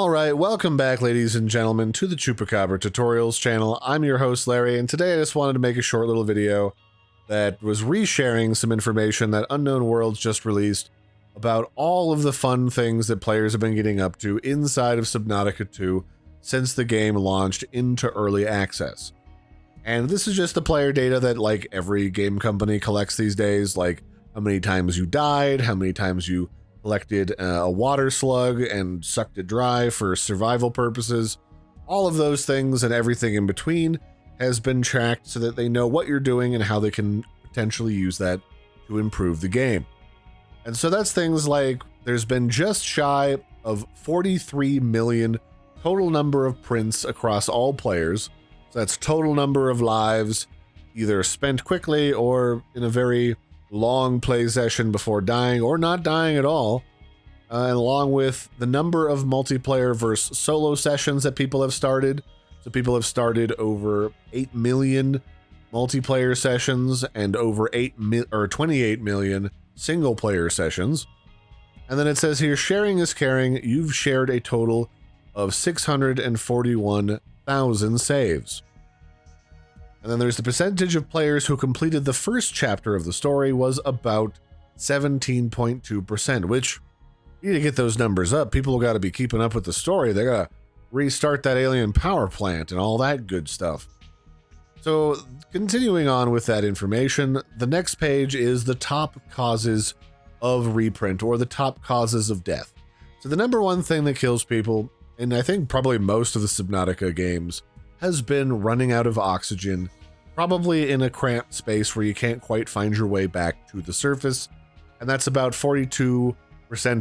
Alright, welcome back ladies and gentlemen to the Chupacabra Tutorials channel. I'm your host Larry, and today I just wanted to make a short little video that was resharing some information that Unknown Worlds just released about all of the fun things that players have been getting up to inside of Subnautica 2 since the game launched into early access. And this is just the player data that like every game company collects these days, like how many times you died, how many times you collected a water slug and sucked it dry for survival purposes. All of those things and everything in between has been tracked so that they know what you're doing and how they can potentially use that to improve the game. And so that's things like there's been just shy of 43 million total number of prints across all players. So that's total number of lives either spent quickly or in a very long play session before dying or not dying at all, and along with the number of multiplayer versus solo sessions that people have started. So people have started over 8 million multiplayer sessions and over 28 million single player sessions. And then it says here, sharing is caring. You've shared a total of 641,000 saves. And then there's the percentage of players who completed the first chapter of the story was about 17.2%, which you need to get those numbers up. People got to be keeping up with the story. They got to restart that alien power plant and all that good stuff. So continuing on with that information, the next page is the top causes of reprint or the top causes of death. So the number one thing that kills people, and I think probably most of the Subnautica games, has been running out of oxygen, probably in a cramped space where you can't quite find your way back to the surface. And that's about 42%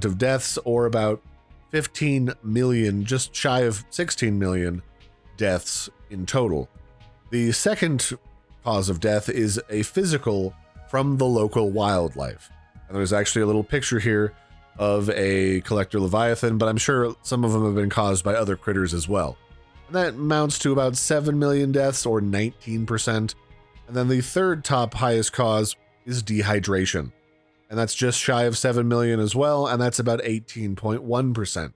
of deaths, or about 15 million, just shy of 16 million deaths in total. The second cause of death is a physical from the local wildlife. And there's actually a little picture here of a collector Leviathan, but I'm sure some of them have been caused by other critters as well. And that amounts to about 7 million deaths, or 19%. And then the third top highest cause is dehydration. And that's just shy of 7 million as well, and that's about 18.1%.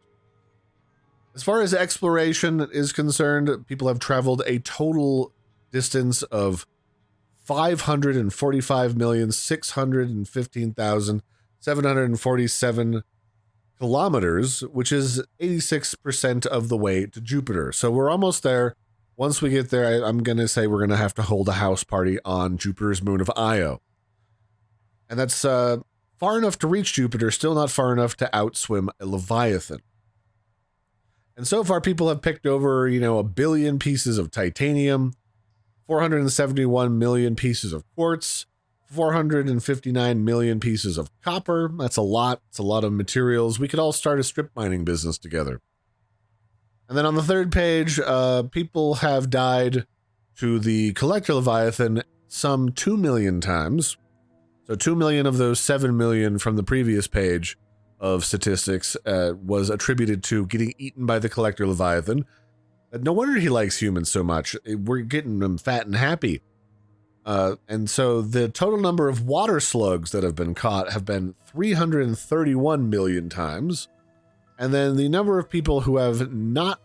As far as exploration is concerned, people have traveled a total distance of 545,615,747 kilometers, which is 86% of the way to Jupiter. So we're almost there. Once we get there, I'm going to say we're going to have to hold a house party on Jupiter's moon of Io. And that's far enough to reach Jupiter, still not far enough to outswim a Leviathan. And so far, people have picked over, 1 billion pieces of titanium, 471 million pieces of quartz, 459 million pieces of copper. That's a lot. It's a lot of materials. We could all start a strip mining business together. And then on the third page, people have died to the collector Leviathan some 2 million times. So 2 million of those 7 million from the previous page of statistics was attributed to getting eaten by the collector Leviathan. No wonder he likes humans so much. We're getting them fat and happy. And so the total number of water slugs that have been caught have been 331 million times. And then the number of people who have not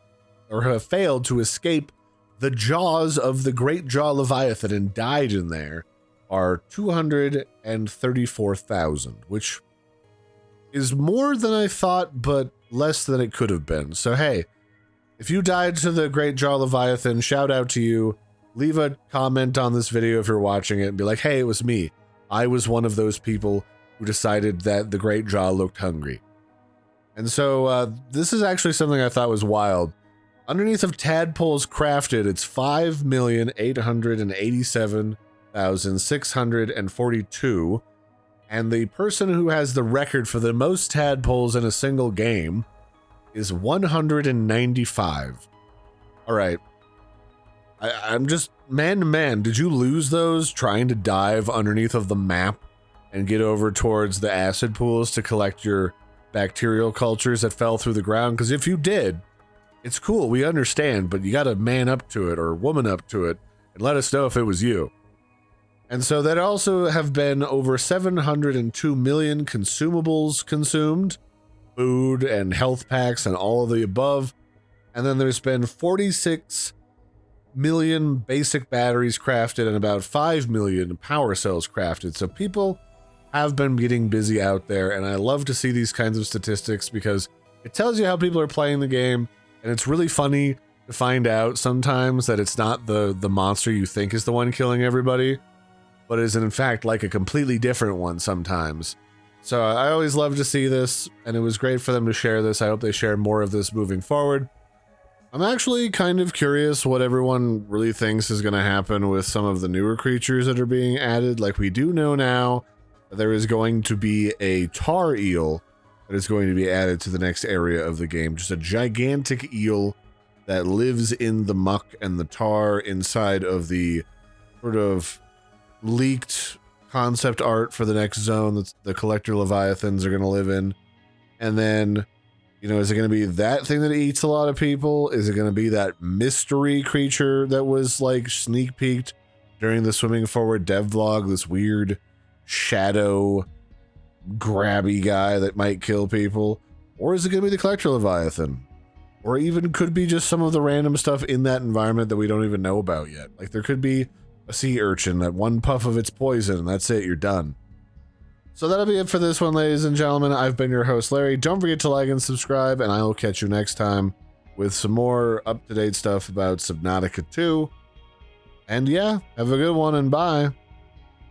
or have failed to escape the jaws of the great jaw Leviathan and died in there are 234,000, which is more than I thought, but less than it could have been. So hey, if you died to the great jaw Leviathan, shout out to you. Leave a comment on this video if you're watching it and be like, hey, it was me. I was one of those people who decided that the great jaw looked hungry. And so this is actually something I thought was wild. Underneath of Tadpoles crafted, it's 5,887,642. And the person who has the record for the most tadpoles in a single game is 195. All right. I'm just, man to man, did you lose those trying to dive underneath of the map and get over towards the acid pools to collect your bacterial cultures that fell through the ground? Because if you did, it's cool, we understand, but you gotta man up to it or woman up to it and let us know if it was you. And so that also have been over 702 million consumables consumed, food and health packs and all of the above. And then there's been 46 million basic batteries crafted and about 5 million power cells crafted. So people have been getting busy out there, and I love to see these kinds of statistics because it tells you how people are playing the game, and it's really funny to find out sometimes that it's not the monster you think is the one killing everybody, but is in fact like a completely different one sometimes. So I always love to see this, and it was great for them to share this. I hope they share more of this moving forward. I'm actually kind of curious what everyone really thinks is going to happen with some of the newer creatures that are being added. Like, we do know now that there is going to be a tar eel that is going to be added to the next area of the game. Just a gigantic eel that lives in the muck and the tar inside of the sort of leaked concept art for the next zone that the collector Leviathans are going to live in. And then, you know, is it going to be that thing that eats a lot of people? Is it going to be that mystery creature that was like sneak peeked during the Swimming Forward dev vlog? This weird shadow grabby guy that might kill people? Or is it going to be the collector Leviathan? Or even could be just some of the random stuff in that environment that we don't even know about yet. Like, there could be a sea urchin that one puff of its poison and that's it, you're done. So that'll be it for this one, ladies and gentlemen. I've been your host, Larry. Don't forget to like and subscribe, and I will catch you next time with some more up-to-date stuff about Subnautica 2. And yeah, have a good one, and bye.